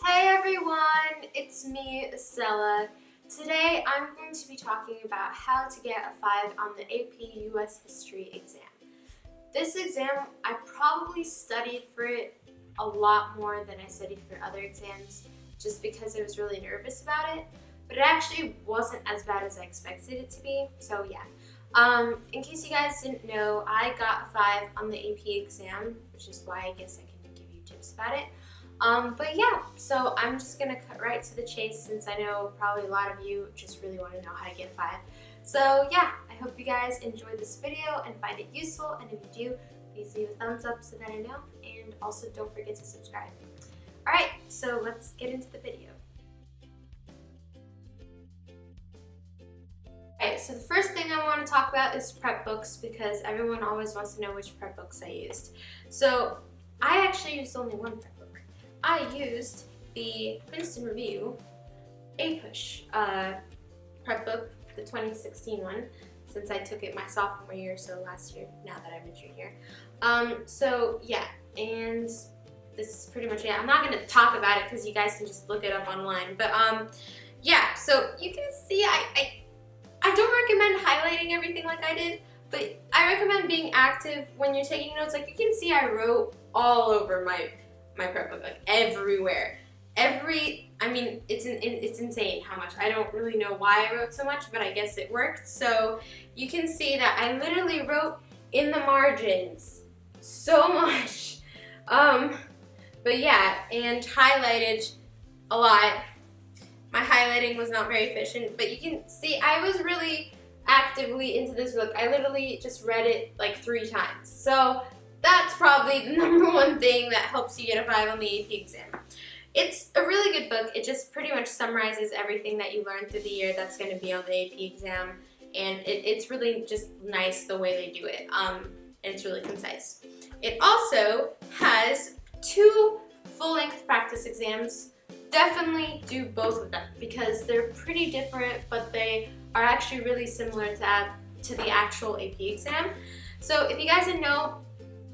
Hey everyone, it's me, Estella. Today I'm going to be talking about how to get a 5 on the AP US History exam. This exam, I probably studied for it a lot more than I studied for other exams just because I was really nervous about it, but it actually wasn't as bad as I expected it to be, so yeah. In case you guys didn't know, I got a 5 on the AP exam, which is why I guess I can give you tips about it. But yeah, so I'm just gonna cut right to the chase since I know probably a lot of you just really want to know how to get 5. So yeah, I hope you guys enjoyed this video and find it useful, and if you do, please leave a thumbs up so that I know, and also don't forget to subscribe. Alright, so let's get into the video. Alright, so the first thing I want to talk about is prep books because everyone always wants to know which prep books I used. So I actually used only one prep book. I used the Princeton Review APUSH prep book, the 2016 one, since I took it my sophomore year, so last year, now that I'm a junior. So yeah, and this is pretty much it. I'm not going to talk about it because you guys can just look it up online, but yeah, so you can see I don't recommend highlighting everything like I did, but I recommend being active when you're taking notes. Like you can see I wrote all over my prep book, like everywhere. I mean, it's insane how much. I don't really know why I wrote so much, but I guess it worked. So you can see that I literally wrote in the margins so much. But yeah, and highlighted a lot. My highlighting was not very efficient, but you can see I was really actively into this book. I literally just read it like 3 times. So that's probably the number one thing that helps you get a 5 on the AP exam. It's a really good book. It just pretty much summarizes everything that you learned through the year that's going to be on the AP exam, and it's really just nice the way they do it, and it's really concise. It also has 2 full-length practice exams. Definitely do both of them because they're pretty different, but they are actually really similar to the actual AP exam. So if you guys didn't know,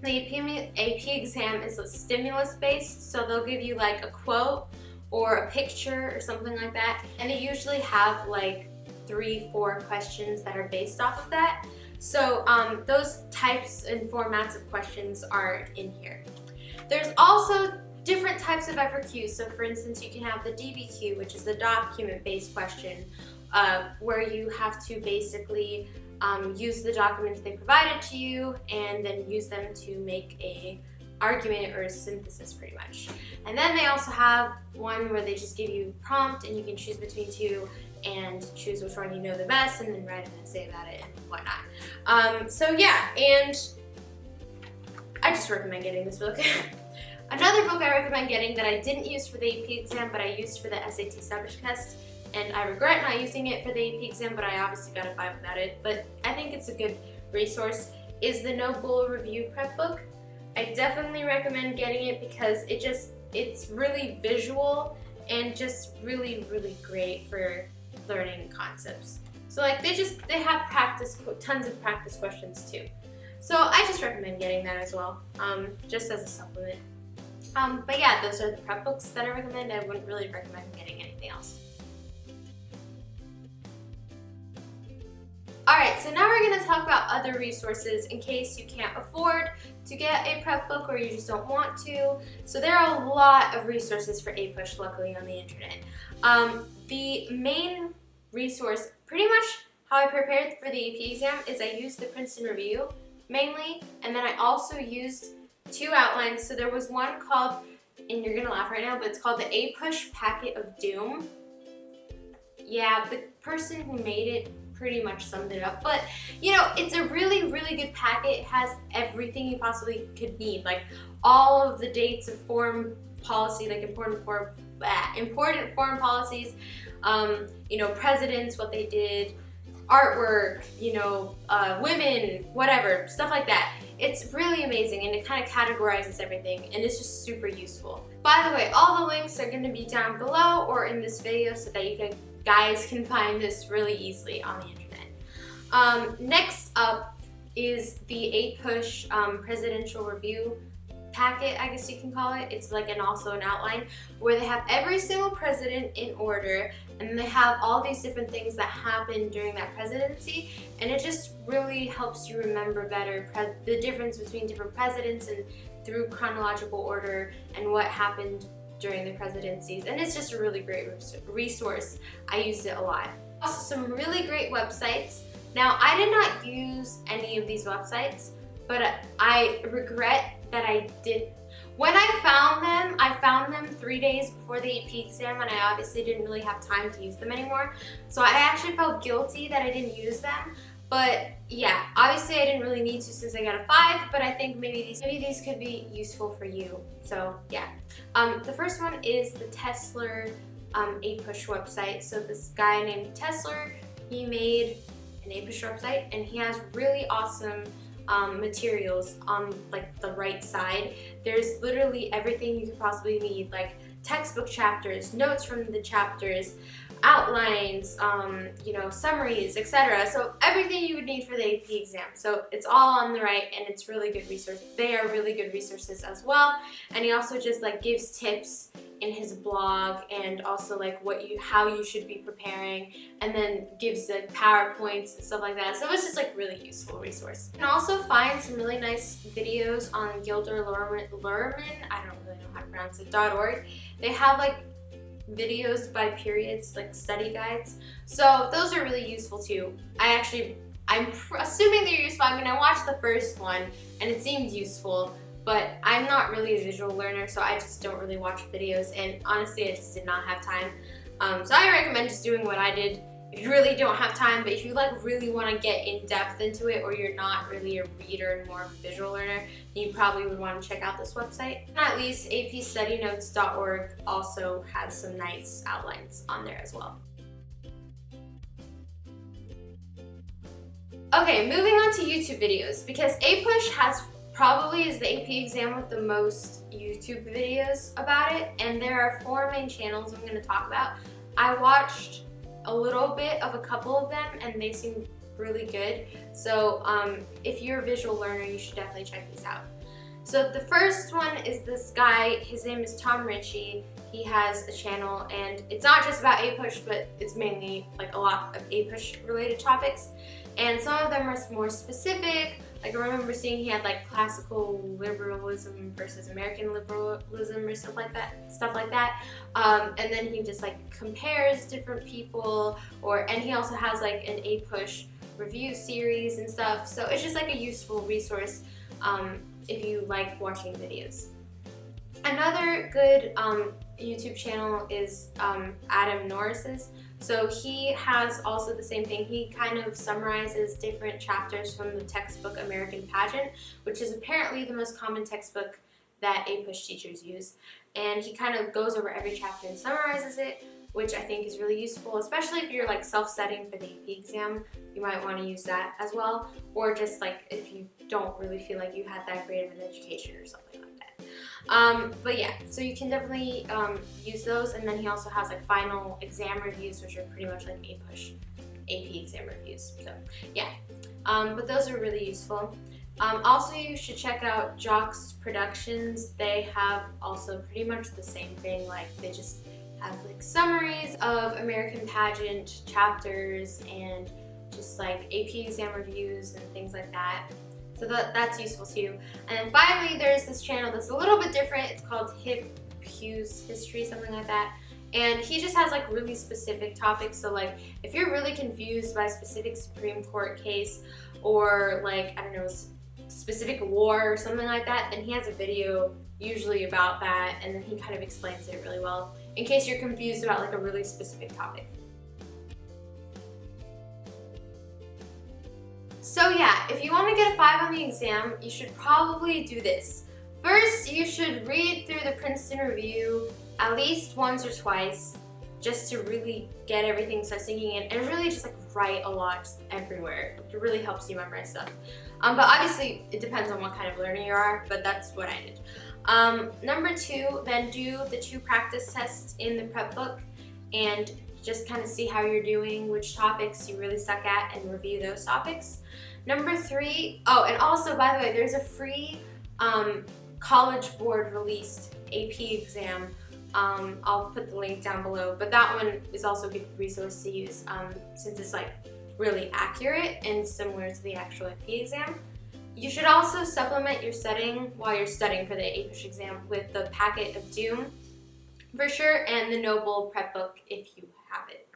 the AP exam is stimulus-based, so they'll give you like a quote or a picture or something like that, and they usually have like 3-4 questions that are based off of that. So those types and formats of questions are in here. There's also different types of FRQs. So for instance, you can have the DBQ, which is the document-based question, where you have to basically use the documents they provided to you and then use them to make a argument or a synthesis pretty much. And then they also have one where they just give you a prompt and you can choose between 2 and choose which one you know the best and then write an essay about it and whatnot. So yeah, and I just recommend getting this book. Another book I recommend getting that I didn't use for the AP exam but I used for the SAT subject test, and I regret not using it for the AP exam, but I obviously got a 5 without it, but I think it's a good resource, is the No Bull Review prep book. I definitely recommend getting it because it's really visual and just really, really great for learning concepts. So like they have tons of practice questions too. So I just recommend getting that as well, just as a supplement. But yeah, those are the prep books that I recommend. I wouldn't really recommend getting anything else. Alright, so now we're going to talk about other resources in case you can't afford to get a prep book or you just don't want to. So there are a lot of resources for APUSH, luckily, on the internet. The main resource, pretty much how I prepared for the AP exam, is I used the Princeton Review mainly, and then I also used 2 outlines. So there was one called, and you're going to laugh right now, but it's called the APUSH Packet of Doom. Yeah, the person who made it pretty much summed it up, but you know, it's a really, really good packet. It has everything you possibly could need, like all of the dates of foreign policy, like important foreign policies, you know, presidents, what they did, artwork, you know, women, whatever, stuff like that. It's really amazing, and it kind of categorizes everything, and it's just super useful. By the way, all the links are going to be down below or in this video so that you guys can find this really easily on the internet. Next up is the APUSH Presidential Review packet, I guess you can call it. It's like also an outline where they have every single president in order, and they have all these different things that happened during that presidency, and it just really helps you remember better the difference between different presidents and through chronological order and what happened during the presidencies. And it's just a really great resource. I used it a lot. Also, some really great websites. Now, I did not use any of these websites, but I regret that I did. When I found them 3 days before the AP exam, and I obviously didn't really have time to use them anymore. So I actually felt guilty that I didn't use them. But yeah, obviously I didn't really need to since I got a 5, but I think maybe these could be useful for you. So yeah. The first one is the Tesla APUSH website. So this guy named Tesla, he made an APUSH website, and he has really awesome materials on like the right side. There's literally everything you could possibly need, like textbook chapters, notes from the chapters, outlines, you know, summaries, etc. So everything you would need for the AP exam. So it's all on the right, and it's really good resource. They are really good resources as well. And he also just like gives tips in his blog, and also like how you should be preparing, and then gives like PowerPoints and stuff like that. So it's just like really useful resource. You can also find some really nice videos on Gilder Lehrman, I don't really know how to pronounce it, .org. They have like videos by periods, like study guides. So those are really useful too. I'm assuming they're useful. I mean, I watched the first one and it seemed useful, but I'm not really a visual learner, so I just don't really watch videos, and honestly I just did not have time. So I recommend just doing what I did if you really don't have time, but if you like really want to get in depth into it, or you're not really a reader and more of a visual learner, then you probably would want to check out this website. And at least apstudynotes.org also has some nice outlines on there as well. Okay, moving on to YouTube videos, because APUSH probably is the AP exam with the most YouTube videos about it, and there are 4 main channels I'm going to talk about. I watched a little bit of a couple of them, and they seem really good. So if you're a visual learner, you should definitely check these out. So the first one is this guy. His name is Tom Ritchie. He has a channel, and it's not just about APUSH, but it's mainly like a lot of APUSH related topics. And some of them are more specific. Like I remember seeing he had like classical liberalism versus American liberalism or stuff like that. And then he just like compares different people, and he also has like an APUSH review series and stuff. So it's just like a useful resource if you like watching videos. Another good YouTube channel is Adam Norris's. So he has also the same thing. He kind of summarizes different chapters from the textbook American Pageant, which is apparently the most common textbook that APUSH teachers use. And he kind of goes over every chapter and summarizes it, which I think is really useful, especially if you're like self-studying for the AP exam. You might want to use that as well, or just like if you don't really feel like you had that great of an education or something like that. But yeah, so you can definitely use those, and then he also has like final exam reviews, which are pretty much like APUSH AP exam reviews. So yeah, but those are really useful. Also, you should check out Jock's Productions. They have also pretty much the same thing. Like they just have like summaries of American Pageant chapters and just like AP exam reviews and things like that. So that's useful too. And then finally, there's this channel that's a little bit different. It's called APUSH History, something like that. And he just has like really specific topics. So like if you're really confused by a specific Supreme Court case, or like, I don't know, specific war or something like that, then he has a video usually about that, and then he kind of explains it really well in case you're confused about like a really specific topic. So yeah, if you want to get a 5 on the exam, you should probably do this. First, you should read through the Princeton Review at least once or twice, just to really get everything start sinking in, and really just like write a lot just everywhere. It really helps you memorize stuff. But obviously it depends on what kind of learner you are, but that's what I did. Number 2, then do the 2 practice tests in the prep book, and just kind of see how you're doing, which topics you really suck at, and review those topics. Number 3, oh, and also, by the way, there's a free College Board released AP exam. I'll put the link down below, but that one is also a good resource to use since it's like really accurate and similar to the actual AP exam. You should also supplement your studying while you're studying for the APUSH exam with the Packet of Doom for sure, and the Noble prep book if you have it.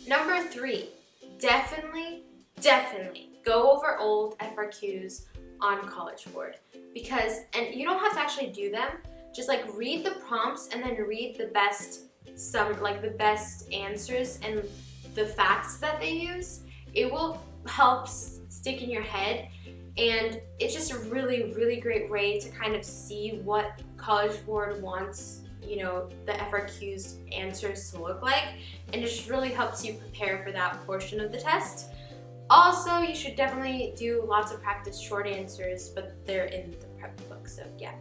Number 3, definitely go over old FRQs on College Board, because, and you don't have to actually do them, just like read the prompts and then read the best answers and the facts that they use. It will help stick in your head, and it's just a really great way to kind of see what College Board wants, you know, the FRQ's answers to look like, and it just really helps you prepare for that portion of the test. Also, you should definitely do lots of practice short answers, but they're in the prep book, so yeah.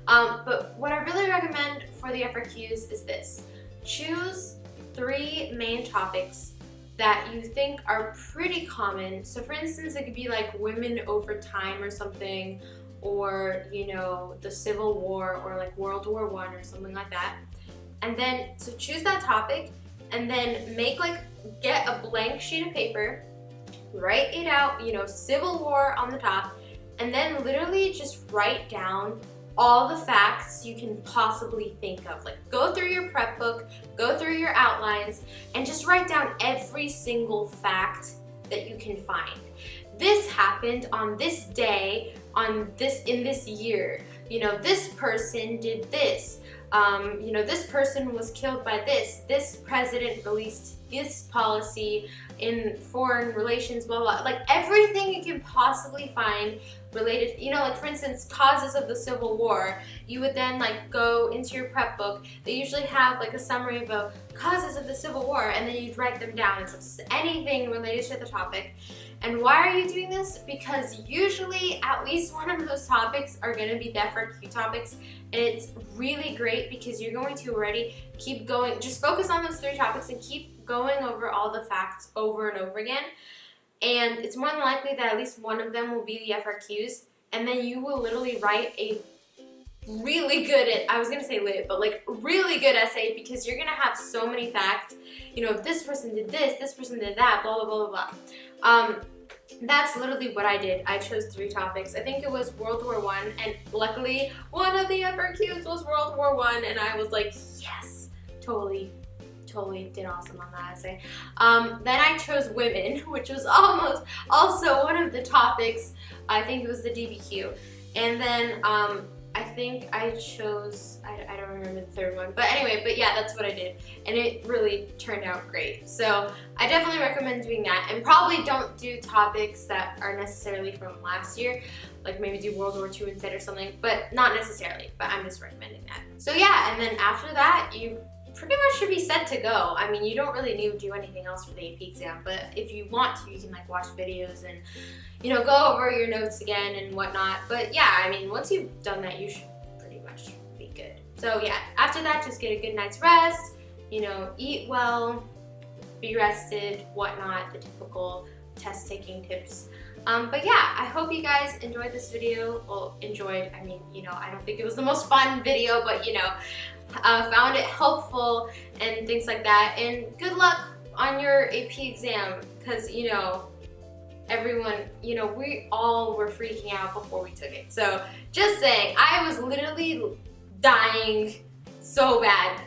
But what I really recommend for the FRQs is this. Choose 3 main topics that you think are pretty common. So for instance, it could be like women over time or something, or, you know, the Civil War, or like World War I or something like that. And then, so choose that topic, and then get a blank sheet of paper, write it out, you know, Civil War on the top, and then literally just write down all the facts you can possibly think of. Like, go through your prep book, go through your outlines, and just write down every single fact that you can find. This happened on this day, in this year. You know, this person did this. You know, this person was killed by this. This president released this policy in foreign relations, blah, blah. Like, everything you can possibly find related, you know, like for instance, causes of the Civil War. You would then like go into your prep book. They usually have like a summary about causes of the Civil War, and then you'd write them down. It's just anything related to the topic. And why are you doing this? Because usually at least one of those topics are going to be the FRQ topics, and it's really great because you're going to already keep going, just focus on those 3 topics and keep going over all the facts over and over again. And it's more than likely that at least one of them will be the FRQs, and then you will literally write a really good, I was gonna say lit, but like really good essay, because you're gonna have so many facts. You know, this person did this person did that, blah, blah, blah, blah, blah. That's literally what I did. I chose 3 topics. I think it was World War I, and luckily one of the FRQs was World War I, and I was like, yes, totally did awesome on that essay. Then I chose women, which was almost also one of the topics. I think it was the DBQ. And then I think I chose, I don't remember the 3rd one, but anyway, but yeah, that's what I did, and it really turned out great. So I definitely recommend doing that, and probably don't do topics that are necessarily from last year, like maybe do World War II instead or something, but not necessarily, but I'm just recommending that. So yeah, and then after that, you pretty much should be set to go. I mean, you don't really need to do anything else for the AP exam, but if you want to, you can like watch videos and, you know, go over your notes again and whatnot. But yeah, I mean, once you've done that, you should pretty much be good. So yeah, after that, just get a good night's rest, you know, eat well, be rested, whatnot, the typical test taking tips. But yeah, I hope you guys enjoyed this video. Well, enjoyed, I mean, you know, I don't think it was the most fun video, but you know, found it helpful and things like that. And good luck on your AP exam, because, you know, everyone, you know, we all were freaking out before we took it. So just saying, I was literally dying so bad.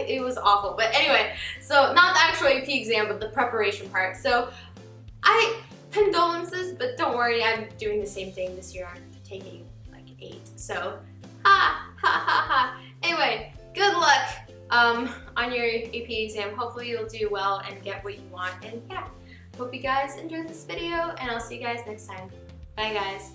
It was awful. But anyway, so not the actual AP exam, but the preparation part. So condolences, but don't worry, I'm doing the same thing this year. I'm taking like 8. So ha ha ha ha. Anyway, good luck on your AP exam. Hopefully you'll do well and get what you want. And yeah, hope you guys enjoyed this video, and I'll see you guys next time. Bye guys.